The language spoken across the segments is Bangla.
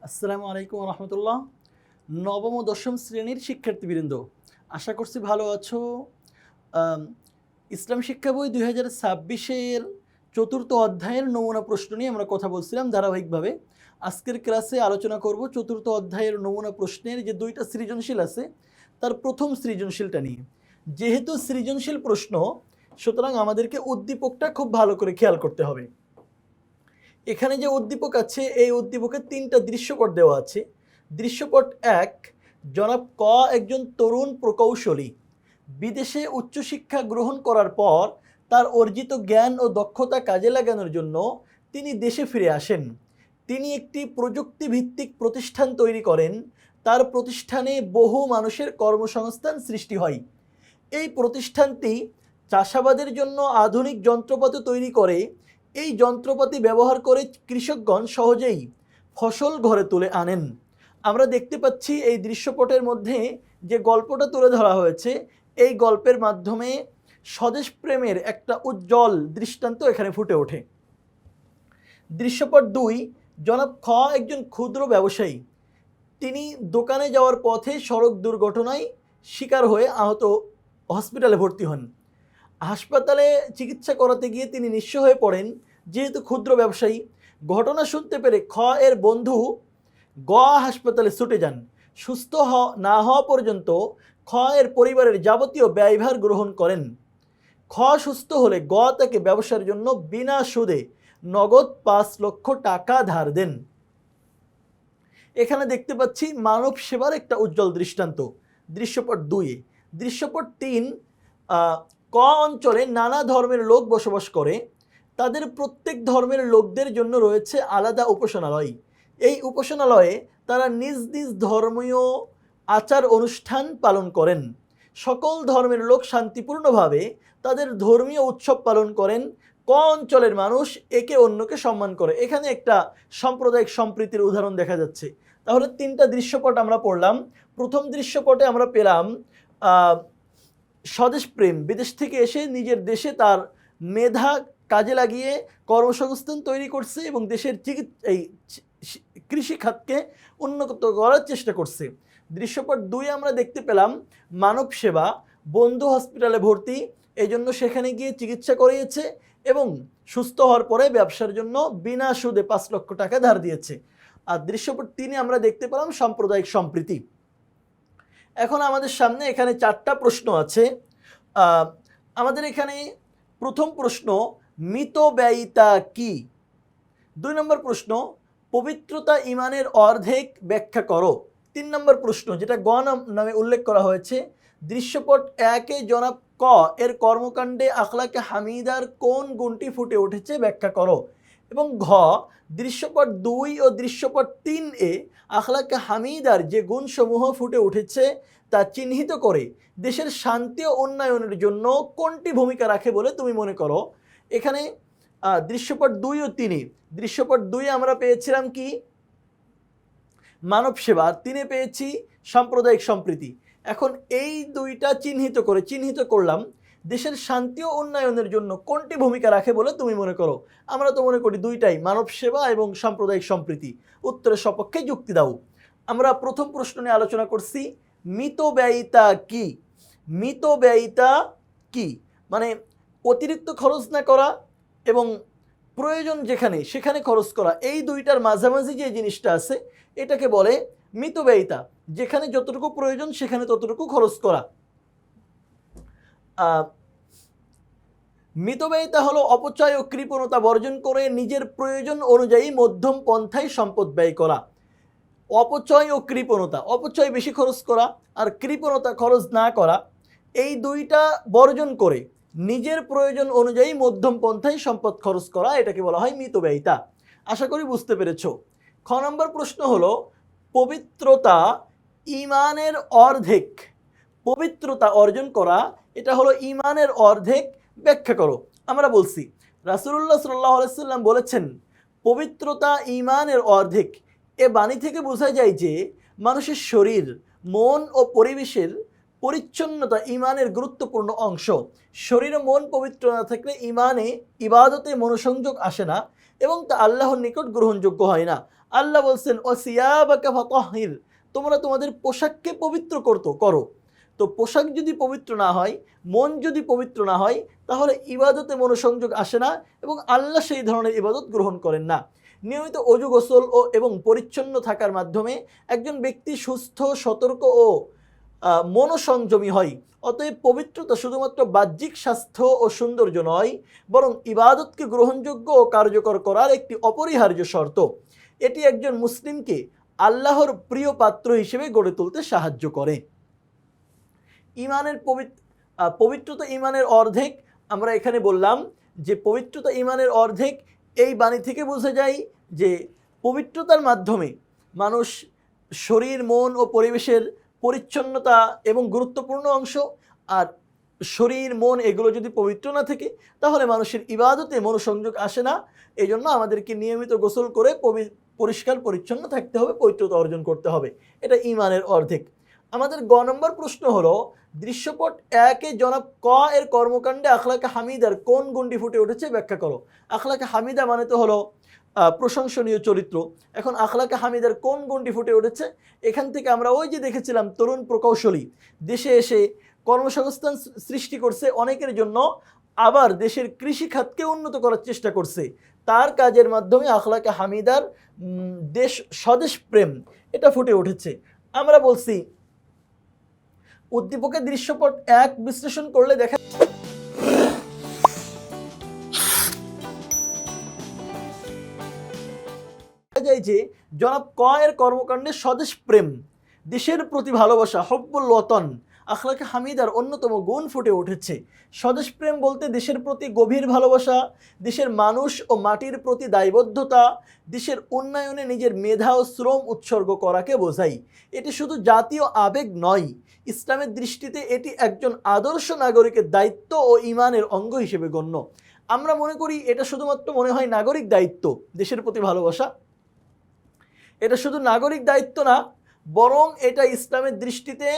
আসসালামু আলাইকুম রহমতুল্লাহ। নবম ও দশম শ্রেণীর শিক্ষার্থীবৃন্দ, আশা করছি ভালো আছো। আম, ইসলাম শিক্ষা বই 2026-এর চতুর্থ অধ্যায়ের নমুনা প্রশ্ন নিয়ে আমরা কথা বলছিলাম ধারাবাহিকভাবে। আজকের ক্লাসে আলোচনা করব চতুর্থ অধ্যায়ের নমুনা প্রশ্নের যে দুইটা সৃজনশীল আছে তার প্রথম সৃজনশীলটা নিয়ে। যেহেতু সৃজনশীল প্রশ্ন, সুতরাং আমাদেরকে উদ্দীপকটা খুব ভালো করে খেয়াল করতে হবে। এখানে যে উদ্দীপক আছে, এই উদ্দীপকে তিনটা দৃশ্যপট দেওয়া আছে। দৃশ্যপট 1, জনাব ক একজন তরুণ প্রকৌশলী। বিদেশে উচ্চশিক্ষা গ্রহণ করার পর তার অর্জিত জ্ঞান ও দক্ষতা কাজে লাগানোর জন্য তিনি দেশে ফিরে আসেন। তিনি একটি প্রযুক্তিভিত্তিক প্রতিষ্ঠান তৈরি করেন। তার প্রতিষ্ঠানে বহু মানুষের কর্মসংস্থান সৃষ্টি হয়। এই প্রতিষ্ঠানটি চাষাবাদের জন্য আধুনিক যন্ত্রপাতি তৈরি করে। এই যন্ত্রপাতি ব্যবহার করে কৃষকগণ সহজেই ফসল ঘরে তুলে আনেন। আমরা দেখতে পাচ্ছি এই দৃশ্যপটের মধ্যে যে গল্পটা তুলে ধরা হয়েছে, এই গল্পের মাধ্যমে স্বদেশ প্রেমের একটা উজ্জ্বল দৃষ্টান্ত এখানে ফুটে ওঠে। দৃশ্যপট 2, জনাব খ একজন ক্ষুদ্র ব্যবসায়ী। তিনি দোকানে যাওয়ার পথে সড়ক দুর্ঘটনায় শিকার হয়ে আহত, হসপিটালে ভর্তি হন। হাসপাতালে চিকিৎসা করাতে গিয়ে তিনি নিঃস্ব হয়ে পড়েন। যেহেতু ক্ষুদ্র ব্যবসায়ী, ঘটনা শুনতে পেরে খ এর বন্ধু গ হাসপাতালে ছুটে যান। সুস্থ না হওয়া পর্যন্ত খ এর পরিবারের যাবতীয় ব্যয়ভার গ্রহণ করেন। খ সুস্থ হলে গ তাকে ব্যবসার জন্য বিনা সুদে নগদ 5 লক্ষ টাকা ধার দেন। এখানে দেখতে পাচ্ছি মানব সেবার একটা উজ্জ্বল দৃষ্টান্ত দৃশ্যপট 2। দৃশ্যপট 3, ক অঞ্চলে নানা ধর্মের লোক বসবাস করে। তাদের প্রত্যেক ধর্মের লোকদের জন্য রয়েছে আলাদা উপাসনালয়। এই উপাসনালয়ে তারা নিজ নিজ ধর্মীয় আচার অনুষ্ঠান পালন করেন। সকল ধর্মের লোক শান্তিপূর্ণভাবে তাদের ধর্মীয় উৎসব পালন করেন। ক অঞ্চলের মানুষ একে অন্যকে সম্মান করে। এখানে একটা সাম্প্রদায়িক সম্প্রীতির উদাহরণ দেখা যাচ্ছে। তাহলে তিনটা দৃশ্যপট আমরা পড়লাম। প্রথম দৃশ্যপটে আমরা পেলাম স্বদেশ প্রেম, বিদেশ থেকে এসে নিজের দেশে তার মেধা কাজে লাগিয়ে কর্মসংস্থান তৈরি করছে এবং দেশের কৃষি খাতকে উন্নত করার চেষ্টা করছে। দৃশ্যপট 2 আমরা দেখতে পেলাম মানব সেবা, বন্ধু হসপিটালে ভর্তি, এই জন্য সেখানে গিয়ে চিকিৎসা করিয়েছে এবং সুস্থ হওয়ার পরে ব্যবসার জন্য বিনা সুদে 5 লক্ষ টাকা ধার দিয়েছে। আর দৃশ্যপট 3 আমরা দেখতে পেলাম সাম্প্রদায়িক সম্প্রীতি। এখন আমাদের সামনে এখানে 4টা প্রশ্ন আছে। আমাদের এখানে প্রথম প্রশ্ন, মিতব্যয়িতা কি? 2 নম্বর প্রশ্ন, পবিত্রতা ইমানের অর্ধেক ব্যাখ্যা করো। 3 নম্বর প্রশ্ন, যেটা গ নামে উল্লেখ করা হয়েছে, দৃশ্যপট 1-এ জনাব ক এর কর্মকাণ্ডে আখলাকে হামিদার কোন গুণটি ফুটে উঠেছে ব্যাখ্যা করো। এবং ঘ, দৃশ্যপট 2 ও দৃশ্যপট 3-এ আখলাকে হামিদার যে গুণসমূহ ফুটে উঠেছে তা চিহ্নিত করে দেশের শান্তি ও উন্নয়নের জন্য কোনটি ভূমিকা রাখে বলে তুমি মনে করো। এখানে দৃশ্যপট 2 ও 3, দৃশ্যপট 2-এ আমরা পেয়েছিলাম কি? মানব সেবা। 3-এ পেয়েছি সাম্প্রদায়িক সম্প্রীতি। এখন এই দুইটা চিহ্নিত করলাম দেশের শান্তি ও উন্নয়নের জন্য কোনটি ভূমিকা রাখে বলে তুমি মনে করো। আমরা তো মনে করি দুইটাই, মানব সেবা এবং সাম্প্রদায়িক সম্প্রীতি। উত্তরের সপক্ষে যুক্তি দাও। আমরা প্রথম প্রশ্ন নিয়ে আলোচনা করছি, মিতব্যয়িতা কি? মিতব্যয়িতা কি মানে অতিরিক্ত খরচ না করা এবং প্রয়োজন যেখানে সেখানে খরচ করা, এই দুইটার মাঝামাঝি যে জিনিসটা আছে এটাকে বলে মিতব্যয়িতা। যেখানে যতটুকু প্রয়োজন সেখানে ততটুকু খরচ করা। মিতব্যয়িতা হলো অপচয় ও কৃপণতা বর্জন করে নিজের প্রয়োজন অনুযায়ী মধ্যম পন্থায় সম্পদ ব্যয় করা। অপচয় ও কৃপণতা, অপচয় বেশি খরচ করা আর কৃপণতা খরচ না করা, এই দুইটা বর্জন করে নিজের প্রয়োজন অনুযায়ী মধ্যম পন্থায় সম্পদ খরচ করা, এটাকে বলা হয় মিতব্যয়িতা। আশা করি বুঝতে পেরেছ। খ নম্বর প্রশ্ন হলো, পবিত্রতা ইমানের অর্ধেক। পবিত্রতা অর্জন করা এটা হলো ইমানের অর্ধেক, ব্যাখ্যা করো। আমরা বলছি রাসূলুল্লাহ সাল্লাল্লাহু আলাইহি ওয়াসাল্লাম বলেছেন পবিত্রতা ইমানের অর্ধেক। এ বাণী থেকে বোঝা যায় যে মানুষের শরীর, মন ও পরিবেশের পরিচ্ছন্নতা ইমানের গুরুত্বপূর্ণ অংশ। শরীর ও মন পবিত্র না থাকলে ইবাদতে মনোসংযোগ আসে না এবং তা আল্লাহর নিকট গ্রহণযোগ্য হয় না। আল্লাহ বলছেন ওয়াসিয়াবাকা ফাতাহহির, তোমরা তোমাদের পোশাককে পবিত্র করো। তো পোশাক যদি পবিত্র না হয়, মন যদি পবিত্র না হয়, তাহলে ইবাদতে মনোসংযোগ আসে না এবং আল্লাহ সেই ধরনের ইবাদত গ্রহণ করেন না। নিয়মিত অজু গোসল এবং পরিচ্ছন্ন থাকার মাধ্যমে একজন ব্যক্তি সুস্থ, সতর্ক ও মনোসংযমী হয়। অতএব পবিত্রতা শুধুমাত্র বাহ্যিক স্বাস্থ্য ও সৌন্দর্য নয়, বরং ইবাদতকে গ্রহণযোগ্য ও কার্যকর করার একটি অপরিহার্য শর্ত। এটি একজন মুসলিমকে আল্লাহর প্রিয় পাত্র হিসেবে গড়ে তুলতে সাহায্য করে। পবিত্রতা ঈমানের অর্ধেক। আমরা এখানে বললাম যে পবিত্রতা ঈমানের অর্ধেক। এই বাণী থেকে বোঝা যায় যে পবিত্রতার মাধ্যমে মানুষ শরীর, মন ও পরিবেশের পরিচ্ছন্নতা এবং গুরুত্বপূর্ণ অংশ। আর শরীর, মন এগুলো যদি পবিত্র না থাকে তাহলে মানুষের ইবাদতে মনোসংযোগ আসে না। এই জন্য আমাদেরকে নিয়মিত গোসল করে পরিষ্কার পরিচ্ছন্ন থাকতে হবে, পবিত্রতা অর্জন করতে হবে। এটা ঈমানের অর্ধেক। আমাদের গ নম্বর প্রশ্ন হলো, দৃশ্যপট 1-এ জনাব ক এর কর্মকাণ্ডে আখলাকে হামিদার কোন গুণটি ফুটে উঠেছে ব্যাখ্যা করো। আখলাকে হামিদা মানে তো হলো প্রশংসনীয় চরিত্র। এখন আখলাকে হামিদার কোন গুণটি ফুটে উঠেছে? এখান থেকে আমরা ওই যে দেখেছিলাম তরুণ প্রকৌশলী দেশে এসে কর্মসংস্থান সৃষ্টি করছে অনেকের জন্য, আবার দেশের কৃষি খাতকে উন্নত করার চেষ্টা করছে। তার কাজের মাধ্যমে আখলাকে হামিদার স্বদেশ প্রেম এটা ফুটে উঠেছে। আমরা বলছি উদ্দীপকের দৃশ্যপট 1 বিশ্লেষণ করলে দেখা যায় যে জনাব ক এর কর্মকাণ্ডে স্বদেশ প্রেম, দেশের প্রতি ভালোবাসা, হব্বুল ওয়াতন আখলাকে হামিদার অন্যতম গুণ ফুটে উঠেছে। স্বদেশ প্রেম বলতে দেশের প্রতি গভীর ভালোবাসা, দেশের মানুষ ও মাটির প্রতি দায়বদ্ধতা, দেশের উন্নয়নে নিজের মেধা ও শ্রম উৎসর্গ করাকে বোঝায়। এটি শুধু জাতীয় আবেগ নয়, ইসলামের দৃষ্টিতে এটি একজন আদর্শ নাগরিকের দায়িত্ব ও ঈমানের অঙ্গ হিসেবে গণ্য। আমরা মনে করি এটা শুধুমাত্র মনে হয় নাগরিক দায়িত্ব, দেশের প্রতি ভালোবাসা এটা শুধু নাগরিক দায়িত্ব না, বরং এটা ইসলামের দৃষ্টিতে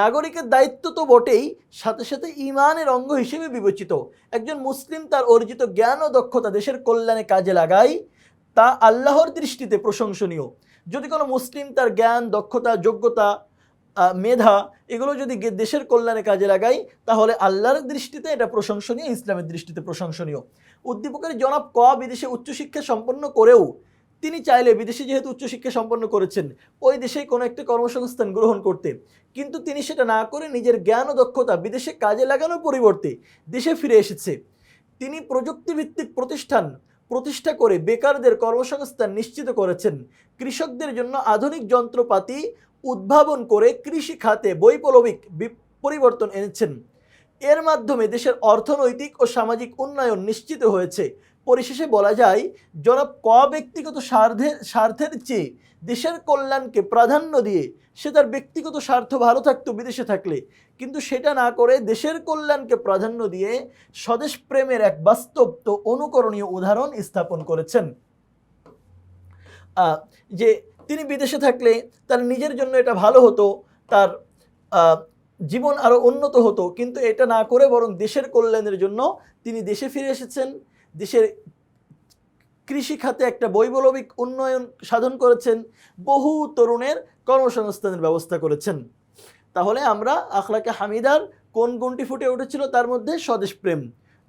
নাগরিকের দায়িত্ব তো বটেই, সাথে সাথে ঈমানের অঙ্গ হিসেবে বিবেচিত। একজন মুসলিম তার অর্জিত জ্ঞান ও দক্ষতা দেশের কল্যাণে কাজে লাগায়, তা আল্লাহর দৃষ্টিতে প্রশংসনীয়। যদি কোনো মুসলিম তার জ্ঞান, দক্ষতা, যোগ্যতা, মেধা এগুলো যদি দেশের কল্যাণে কাজে লাগায় তাহলে আল্লাহর দৃষ্টিতে এটা প্রশংসনীয়, ইসলামের দৃষ্টিতে প্রশংসনীয়। উদ্দীপকের জনাব ক বিদেশে উচ্চশিক্ষা সম্পন্ন করেও তিনি চাইলে বিদেশে যেহেতু উচ্চশিক্ষা সম্পন্ন করেছেন ওই দেশেই কোনো একটা কর্মসংস্থান গ্রহণ করতে, কিন্তু তিনি সেটা না করে নিজের জ্ঞান ও দক্ষতা বিদেশে কাজে লাগানোর পরিবর্তে দেশে ফিরে এসেছে। তিনি প্রযুক্তিভিত্তিক প্রতিষ্ঠান প্রতিষ্ঠা করে বেকারদের কর্মসংস্থান নিশ্চিত করেছেন। কৃষকদের জন্য আধুনিক যন্ত্রপাতি উদ্ভাবন করে কৃষি খাতে বৈপ্লবিক পরিবর্তন এনেছেন। এর মাধ্যমে দেশের অর্থনৈতিক ও সামাজিক উন্নয়ন নিশ্চিত হয়েছে। পরিশেষে বলা যায় জনাব ক ব্যক্তিগত স্বার্থের চেয়ে দেশের কল্যাণকে প্রাধান্য দিয়ে সে তার ব্যক্তিগত স্বার্থ ভালো থাকতো বিদেশে থাকলে, কিন্তু সেটা না করে দেশের কল্যাণকে প্রাধান্য দিয়ে স্বদেশ প্রেমের এক বাস্তব তো অনুকরণীয় উদাহরণ স্থাপন করেছেন। যে তিনি বিদেশে থাকলে তার নিজের জন্য এটা ভালো হতো, তার জীবন আরও উন্নত হতো, কিন্তু এটা না করে বরং দেশের কল্যাণের জন্য তিনি দেশে ফিরে এসেছেন। দেশের কৃষি খাতে একটা বৈপ্লবিক উন্নয়ন সাধন করেছেন, বহু তরুণের কর্মসংস্থানের ব্যবস্থা করেছেন। তাহলে আমরা আখলাকে হামিদার কোন গুণটি ফুটে উঠেছিল? তার মধ্যে স্বদেশ প্রেম,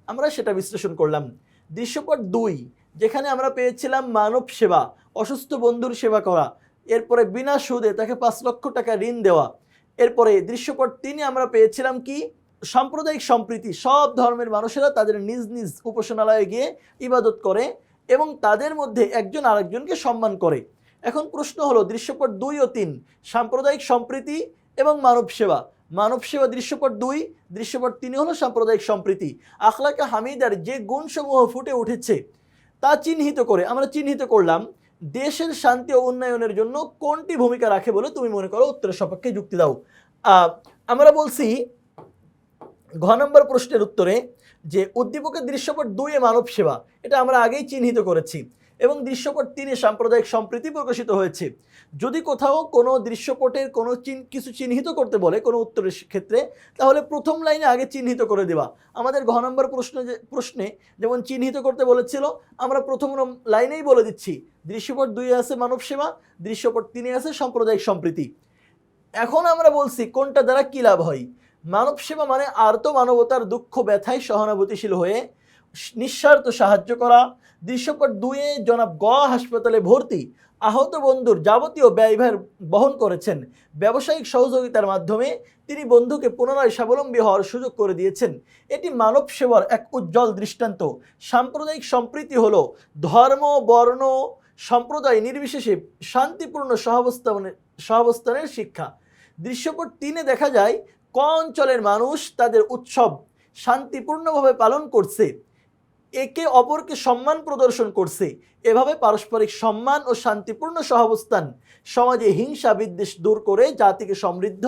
আমরা সেটা বিশ্লেষণ করলাম। দৃশ্যপট 2 যেখানে আমরা পেয়েছিলাম মানব সেবা, অসুস্থ বন্ধুর সেবা করা, এরপরে বিনা সুদে তাকে 5 লক্ষ টাকা ঋণ দেওয়া। এরপরে দৃশ্যপট 3 আমরা পেয়েছিলাম কি? সাম্প্রদায়িক সম্প্রীতি, সব ধর্মের মানুষেরা তাদের নিজ নিজ উপাসনালয়ে গিয়ে ইবাদত করে এবং তাদের মধ্যে একজন আরেকজনকে সম্মান করে। এখন প্রশ্ন হলো দৃশ্যপট 2 ও 3 সাম্প্রদায়িক সম্প্রীতি এবং মানব সেবা। মানব সেবা দৃশ্যপট 2, দৃশ্যপট 3 হলো সাম্প্রদায়িক সম্প্রীতি। আখলাকে হামিদার যে গুণসমূহ ফুটে উঠেছে তা চিহ্নিত করে আমরা চিহ্নিত করলাম দেশের শান্তি ও উন্নয়নের জন্য কোনটি ভূমিকা রাখে বলে তুমি মনে করো, উত্তরের সপক্ষে যুক্তি দাও। আমরা বলছি ঘ নম্বর প্রশ্নের উত্তরে যে উদ্দীপকের দৃশ্যপট 2 মানব সেবা, এটা আমরা আগেই চিহ্নিত করেছি। এবং দৃশ্যপট 3-এ সাম্প্রদায়িক সম্প্রীতি প্রকাশিত হয়েছে। যদি কোথাও কোনো দৃশ্যপটের কোনো কিছু চিহ্নিত করতে বলে কোনো উত্তরের ক্ষেত্রে, তাহলে প্রথম লাইনে আগে চিহ্নিত করে দেওয়া। আমাদের ঘ নম্বর প্রশ্নে যেমন চিহ্নিত করতে বলেছিল, আমরা প্রথম লাইনেই বলে দিচ্ছি দৃশ্যপট 2-এ আছে মানব সেবা, দৃশ্যপট 3-এ আছে সাম্প্রদায়িক সম্প্রীতি। এখন আমরা বলছি কোনটা দ্বারা কী লাভ হয়। মানব সেবা মানে আর্ত মানবতার দুঃখ ব্যথায় সহানুভূতিশীল হয়ে নিঃস্বার্থ সাহায্য করা। দৃশ্যপট 2-এ জনাব গ হাসপাতালে ভর্তি আহত বন্ধুর যাবতীয় ব্যয়ভার বহন করেছেন। ব্যবসায়িক সহযোগিতার মাধ্যমে তিনি বন্ধুকে পুনরায় স্বাবলম্বী হওয়ার সুযোগ করে দিয়েছেন। এটি মানব সেবার এক উজ্জ্বল দৃষ্টান্ত। সাম্প্রদায়িক সম্প্রীতি হলো ধর্ম, বর্ণ, সম্প্রদায় নির্বিশেষে শান্তিপূর্ণ সহাবস্থানের শিক্ষা। দৃশ্যপট 3-এ দেখা যায় ক অঞ্চলের মানুষ তাদের উৎসব শান্তিপূর্ণভাবে পালন করছে, একে অপরকে সম্মান প্রদর্শন করছে। এভাবে পারস্পরিক সম্মান ও শান্তিপূর্ণ সহাবস্থান সমাজে হিংসা বিদ্বেষ দূর করে জাতিকে সমৃদ্ধ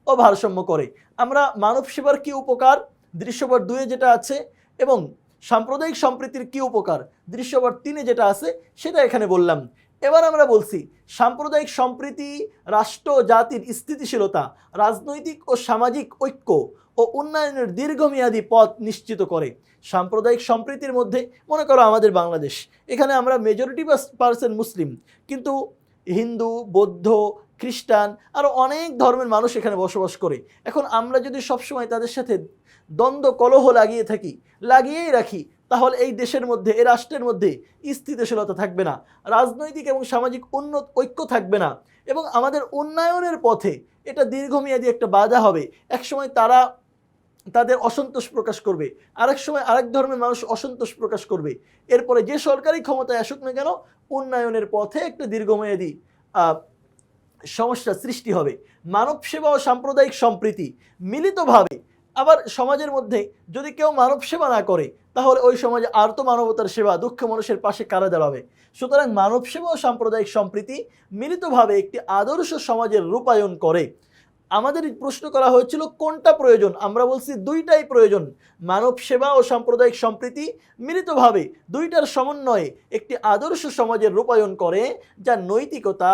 ও ভারসাম্য করে। আমরা মানব সেবার কী উপকার দৃশ্যপট 2-এ যেটা আছে এবং সাম্প্রদায়িক সম্প্রীতির কী উপকার দৃশ্যপট 3-এ যেটা আছে সেটা এখানে বললাম। এবার আমরা বলছি সাম্প্রদায়িক সম্প্রীতি রাষ্ট্র জাতির স্থিতিশীলতা, রাজনৈতিক ও সামাজিক ঐক্য ও উন্নয়নের দীর্ঘমেয়াদী পথ নিশ্চিত করে। সাম্প্রদায়িক সম্প্রীতির মধ্যে মনে করো আমাদের বাংলাদেশ, এখানে আমরা মেজরিটি পার্সেন্ট মুসলিম, কিন্তু হিন্দু, বৌদ্ধ, খ্রিস্টান আরও অনেক ধর্মের মানুষ এখানে বসবাস করে। এখন আমরা যদি সবসময় তাদের সাথে দ্বন্দ্ব কলহ লাগিয়েই রাখি, তাহলে এই দেশের মধ্যে, এই রাষ্ট্রের মধ্যে স্থিতিশীলতা থাকবে না, রাজনৈতিক এবং সামাজিক ঐক্য থাকবে না, এবং আমাদের উন্নয়নের পথে এটা দীর্ঘমেয়াদী একটা বাধা হবে। একসময় তারা তাদের অসন্তোষ প্রকাশ করবে, আরেক সময় আরেক ধর্মের মানুষ অসন্তোষ প্রকাশ করবে। এরপরে যে সরকারি ক্ষমতায় আসুক না কেন, উন্নয়নের পথে একটা দীর্ঘমেয়াদী সমস্যা সৃষ্টি হবে। মানব সেবা ও সাম্প্রদায়িক সম্প্রীতি মিলিতভাবে, আবার সমাজের মধ্যে যদি কেউ মানব সেবা না করে, তাহলে ওই সমাজে আর্ত মানবতার সেবা, দুঃখ মানুষের পাশে কারা দাঁড়াবে। সুতরাং মানব সেবা ও সাম্প্রদায়িক সম্প্রীতি মিলিতভাবে একটি আদর্শ সমাজের রূপায়ণ করে। আমাদের প্রশ্ন করা হয়েছিল কোনটা প্রয়োজন, আমরা বলছি দুইটাই প্রয়োজন। মানব সেবা ও সাম্প্রদায়িক সম্প্রীতি মিলিতভাবে দুইটার সমন্বয়ে একটি আদর্শ সমাজের রূপায়ণ করে, যা নৈতিকতা,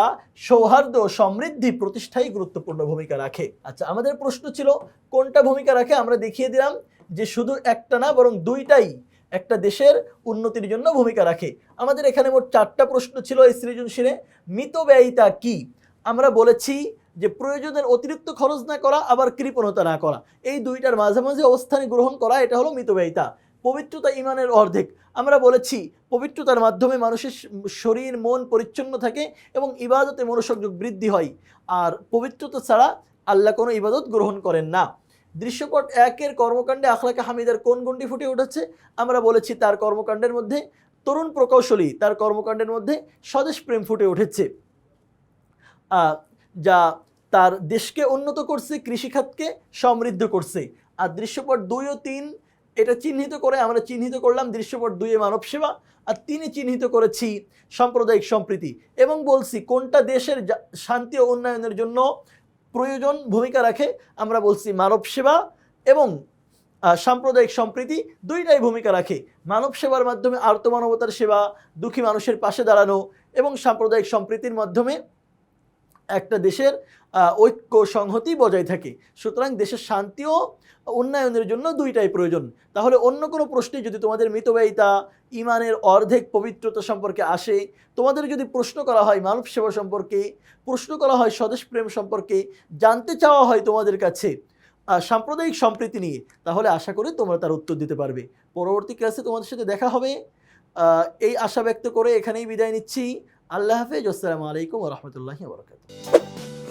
সৌহার্দ্য ও সমৃদ্ধি প্রতিষ্ঠায় গুরুত্বপূর্ণ ভূমিকা রাখে। আচ্ছা, আমাদের প্রশ্ন ছিল কোনটা ভূমিকা রাখে, আমরা দেখিয়ে দিলাম যে শুধু একটা না, বরং দুইটাই একটা দেশের উন্নতির জন্য ভূমিকা রাখে। আমাদের এখানে মোট 4টা প্রশ্ন ছিল এই সৃজনশীলে। মিতব্যয়িতা কি? আমরা বলেছি যে প্রয়োজনের অতিরিক্ত খরচ না করা, আবার কৃপণতা না করা, এই দুইটার মাঝামাঝি অবস্থানে গ্রহণ করা, এটা হলো মিতব্যয়িতা। পবিত্রতা ইমানের অর্ধেক, আমরা বলেছি পবিত্রতার মাধ্যমে মানুষের শরীর মন পরিচ্ছন্ন থাকে এবং ইবাদতে মনোসংযোগ বৃদ্ধি হয়, আর পবিত্রতা ছাড়া আল্লাহ কোনো ইবাদত গ্রহণ করেন না। দৃশ্যপট 1-এর কর্মকাণ্ডে আখলাকে হামিদার কোন গুণটি ফুটে উঠেছে? আমরা বলেছি তার কর্মকাণ্ডের মধ্যে তরুণ প্রকৌশলী, তার কর্মকাণ্ডের মধ্যে স্বদেশ প্রেম ফুটে উঠেছে, যা তার দেশকে উন্নত করছে, কৃষিখাতকে সমৃদ্ধ করছে। আর দৃশ্যপট 2 ও 3 এটা চিহ্নিত করে আমরা চিহ্নিত করলাম দৃশ্যপট 2-এ মানব সেবা, আর 3-এ চিহ্নিত করেছি সাম্প্রদায়িক সম্প্রীতি, এবং বলছি কোনটা দেশের শান্তি ও উন্নয়নের জন্য প্রয়োজন ভূমিকা রাখে। আমরা বলছি মানব সেবা এবং সাম্প্রদায়িক সম্প্রীতি দুইটাই ভূমিকা রাখে। মানব সেবার মাধ্যমে আর্ত মানবতার সেবা, দুঃখী মানুষের পাশে দাঁড়ানো, এবং সাম্প্রদায়িক সম্প্রীতির মাধ্যমে একটা দেশের ঐক্য সংহতি বজায় থাকে। সুতরাং দেশের শান্তি ও উন্নয়নের জন্য দুইটাই প্রয়োজন। তাহলে অন্য কোনো প্রশ্নে যদি তোমাদের মিতব্যয়িতা, ইমানের অর্ধেক, পবিত্রতা সম্পর্কে আসে, তোমাদের যদি প্রশ্ন করা হয় মানব সেবা সম্পর্কে, প্রশ্ন করা হয় স্বদেশ প্রেম সম্পর্কে, জানতে চাওয়া হয় তোমাদের কাছে সাম্প্রদায়িক সম্প্রীতি নিয়ে, তাহলে আশা করি তোমরা তার উত্তর দিতে পারবে। পরবর্তী ক্লাসে তোমাদের সাথে দেখা হবে, এই আশা ব্যক্ত করে এখানেই বিদায় নিচ্ছি। আল্লাহ হাফেজ। আসসালামু আলাইকুম ওয়া রাহমাতুল্লাহি ওয়া বারাকাতুহু।